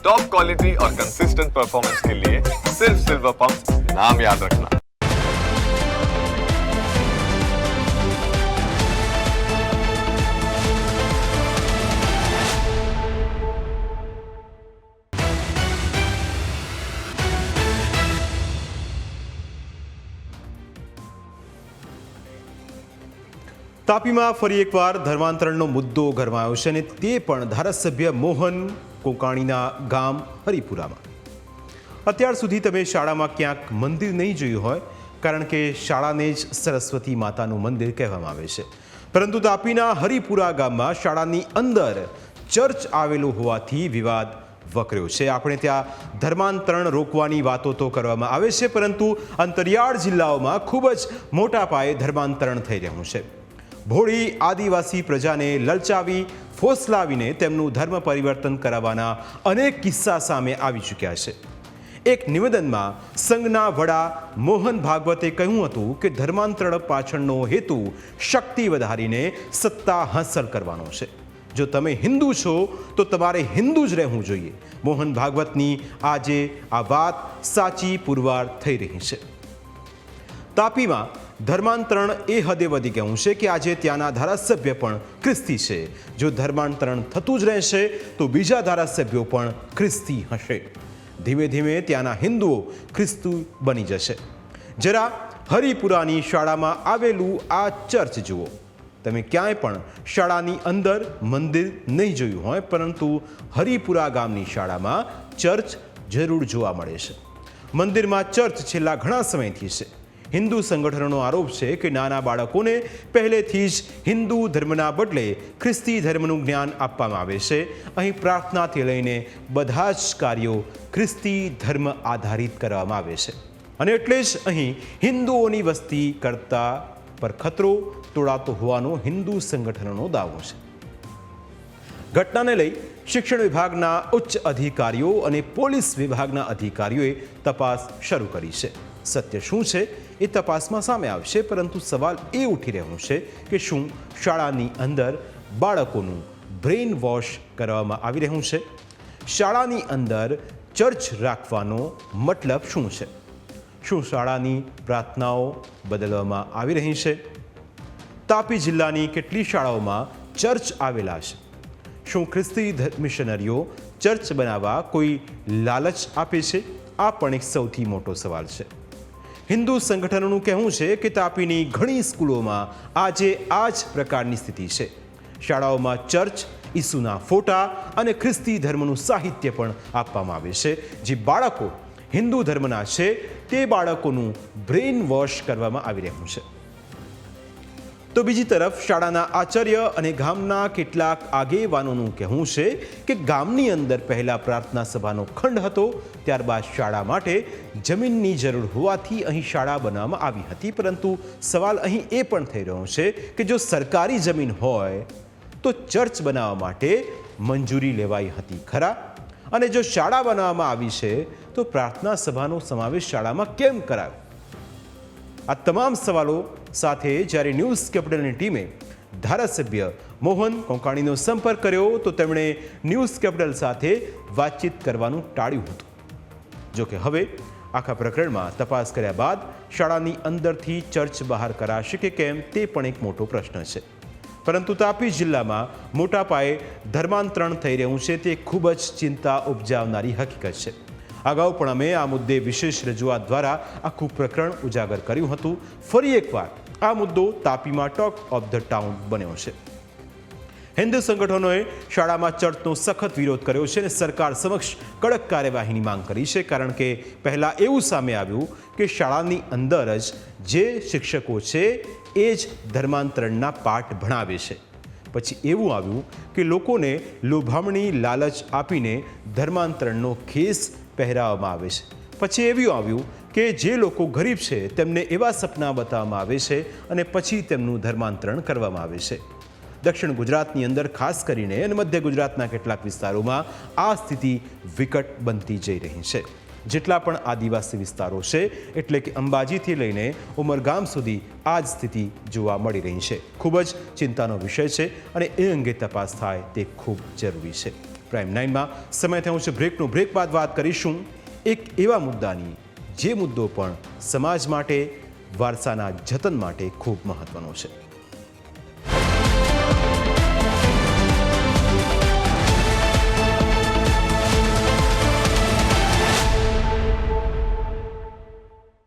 Top quality और consistent performance के लिए सिर्फ सिल्वर पंप नाम याद रखना। તાપીમાં ફરી એકવાર ધર્માંતરણનો મુદ્દો ગરમાયો છે અને તે પણ ધારાસભ્ય મોહન કોકાણીના ગામ હરિપુરામાં. અત્યાર સુધી તમે શાળામાં ક્યાંક મંદિર નહીં જોયું હોય, કારણ કે શાળાને જ સરસ્વતી માતાનું મંદિર કહેવામાં આવે છે. પરંતુ તાપીના હરિપુરા ગામમાં શાળાની અંદર ચર્ચ આવેલું હોવાથી વિવાદ વકર્યો છે. આપણે ત્યાં ધર્માંતરણ રોકવાની વાતો તો કરવામાં આવે છે, પરંતુ અંતરિયાળ જિલ્લાઓમાં ખૂબ જ મોટા પાયે ધર્માંતરણ થઈ રહ્યું છે. ભોળી આદિવાસી પ્રજાને લલચાવી ફોસલાવીને તેમનું ધર્મ પરિવર્તન કરાવવાના અનેક કિસ્સા સામે આવી ચૂક્યા છે. એક નિવેદનમાં સંઘના વડા મોહન ભાગવતે કહ્યું હતું કે ધર્માંતરણ પાછળનો હેતુ શક્તિ વધારીને સત્તા હાંસલ કરવાનો છે. જો તમે હિન્દુ છો તો તમારે હિન્દુ જ રહેવું જોઈએ. મોહન ભાગવતની આજે આ વાત સાચી પુરવાર થઈ રહી છે. તાપીમાં ધર્માંતરણ એ હદે વધી ગયું છે કે આજે ત્યાંના ધારાસભ્ય પણ ખ્રિસ્તી છે. જો ધર્માંતરણ થતું જ રહેશે તો બીજા ધારાસભ્યો પણ ખ્રિસ્તી હશે. ધીમે ધીમે ત્યાંના હિન્દુઓ ખ્રિસ્તી બની જશે. જરા હરિપુરાની શાળામાં આવેલું આ ચર્ચ જુઓ. તમે ક્યાંય પણ શાળાની અંદર મંદિર નહીં જોયું હોય, પરંતુ હરિપુરા ગામની શાળામાં ચર્ચ જરૂર જોવા મળે છે. મંદિરમાં ચર્ચ છેલ્લા ઘણા સમયથી છે. હિન્દુ સંગઠનોનો આરોપ છે કે નાના બાળકોને પહેલેથી જ હિન્દુ ધર્મના બદલે ખ્રિસ્તી ધર્મનું જ્ઞાન આપવામાં આવે છે. અહીં પ્રાર્થનાથી લઈને બધા જ કાર્યો ખ્રિસ્તી ધર્મ આધારિત કરવામાં આવે છે, અને એટલે જ અહીં હિન્દુઓની વસ્તી કરતા પર ખતરો તોડાતો હોવાનો હિન્દુ સંગઠનોનો દાવો છે. ઘટનાને લઈ શિક્ષણ વિભાગના ઉચ્ચ અધિકારીઓ અને પોલીસ વિભાગના અધિકારીઓએ તપાસ શરૂ કરી છે. સત્ય શું છે એ તપાસમાં સામે આવશે, પરંતુ સવાલ એ ઉઠી રહ્યો છે કે શું શાળાની અંદર બાળકોનું બ્રેઇન વોશ કરવામાં આવી રહ્યું છે? શાળાની અંદર ચર્ચ રાખવાનો મતલબ શું છે? શું શાળાની પ્રાર્થનાઓ બદલવામાં આવી રહી છે? તાપી જિલ્લાની કેટલી શાળાઓમાં ચર્ચ આવેલા છે? શું ખ્રિસ્તી મિશનરીઓ ચર્ચ બનાવવા કોઈ લાલચ આપે છે? આ પણ એક સૌથી મોટો સવાલ છે. હિન્દુ સંગઠનોનું કહેવું છે કે તાપીની ઘણી સ્કૂલોમાં આજે આ જ પ્રકારની સ્થિતિ છે. શાળાઓમાં ચર્ચ, ઈસુના ફોટા અને ખ્રિસ્તી ધર્મનું સાહિત્ય પણ આપવામાં આવે છે. જે બાળકો હિન્દુ ધર્મના છે તે બાળકોનું બ્રેઇન વોશ કરવામાં આવી રહ્યું છે. તો બીજી તરફ શાળાના આચાર્ય અને ગામના કેટલાક આગેવાનોનું કહેવું છે કે ગામની અંદર પહેલા પ્રાર્થના સભાનો ખંડ હતો, ત્યારબાદ શાળા માટે જમીનની જરૂર હોવાથી અહીં શાળા બનાવવામાં આવી હતી. પરંતુ સવાલ અહીં એ પણ થઈ રહ્યો છે કે જો સરકારી જમીન હોય તો ચર્ચ બનાવવા માટે મંજૂરી લેવાઈ હતી ખરા? અને જો શાળા બનાવવામાં આવી છે તો પ્રાર્થના સભાનો સમાવેશ શાળામાં કેમ કરાયો? આ તમામ સવાલો સાથે જ્યારે ન્યૂઝ કેપિટલની ટીમે ધારાસભ્ય મોહન કોકાણીનો સંપર્ક કર્યો તો તેમણે ન્યૂઝ કેપિટલ સાથે વાતચીત કરવાનું ટાળ્યું હતું. જોકે હવે આખા પ્રકરણમાં તપાસ કર્યા બાદ શાળાની અંદરથી ચર્ચ બહાર કરાશે કે કેમ તે પણ એક મોટો પ્રશ્ન છે. પરંતુ તાપી જિલ્લામાં મોટા પાયે ધર્માંતરણ થઈ રહ્યું છે તે ખૂબ જ ચિંતા ઉપજાવનારી હકીકત છે. અગાઉ પણ અમે આ મુદ્દે વિશેષ રજૂઆત દ્વારા આખું પ્રકરણ ઉજાગર કર્યું હતું. ફરી એકવાર આ મુદ્દો તાપીમાં ટોક ઓફ ધ ટાઉન બન્યો છે. હિન્દુ સંગઠનોએ શાળામાં ચર્ચનો સખત વિરોધ કર્યો છે અને સરકાર સમક્ષ કડક કાર્યવાહીની માંગ કરી છે. કારણ કે પહેલાં એવું સામે આવ્યું કે શાળાની અંદર જ જે શિક્ષકો છે એ જ ધર્માંતરણના પાઠ ભણાવે છે. પછી એવું આવ્યું કે લોકોને લોભામણી લાલચ આપીને ધર્માંતરણનો ખેસ પહેરાવવામાં આવે છે. પછી એવું આવ્યું કે જે લોકો ગરીબ છે તેમને એવા સપના બતાવવામાં આવે છે અને પછી તેમનું ધર્માંતરણ કરવામાં આવે છે. દક્ષિણ ગુજરાતની અંદર ખાસ કરીને અને મધ્ય ગુજરાતના કેટલાક વિસ્તારોમાં આ સ્થિતિ વિકટ બનતી જઈ રહી છે. જેટલા પણ આદિવાસી વિસ્તારો છે એટલે કે અંબાજીથી લઈને ઉમરગામ સુધી આ જ સ્થિતિ જોવા મળી રહી છે. ખૂબ જ ચિંતાનો વિષય છે અને એ અંગે તપાસ થાય તે ખૂબ જરૂરી છે. પ્રાઇમ 9માં સમય થયો છે બ્રેકનો. બ્રેક બાદ વાત કરીશું એક એવા મુદ્દાની જે મુદ્દો પણ સમાજ માટે વારસાના જતન માટે ખૂબ મહત્વનો છે.